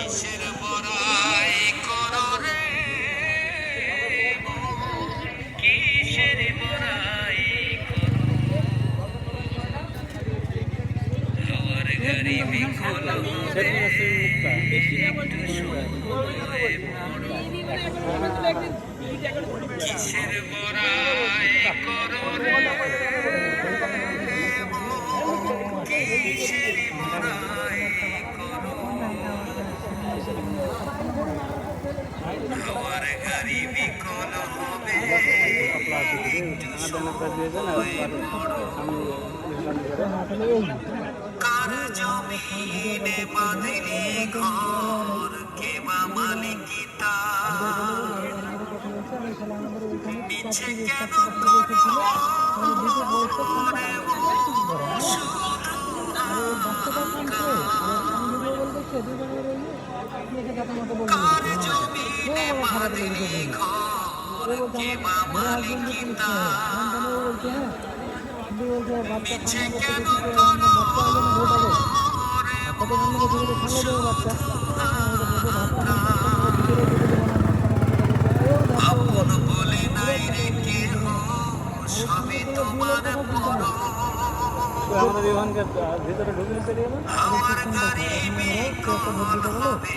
কিসের বড়াই করো রে কিসের বড়াই করো আমার গাড়ি বিকল হবে একটু সময় কিসের বড়াই করো রে কিসের বড়াই করো আমার গাড়ি বিকল হবে একটু সময় কার জমিনে বাঁধলি ঘর কে বা মালিকিতা নিচে কেন করো রে শুধু কার জমিনে বাঁধলি ঘর কে বা মালিকিতা নিচে কেন করো রে আপন বলে নাই রে কেহ সবই তোমার পর আমার গাড়ি বিকল হবে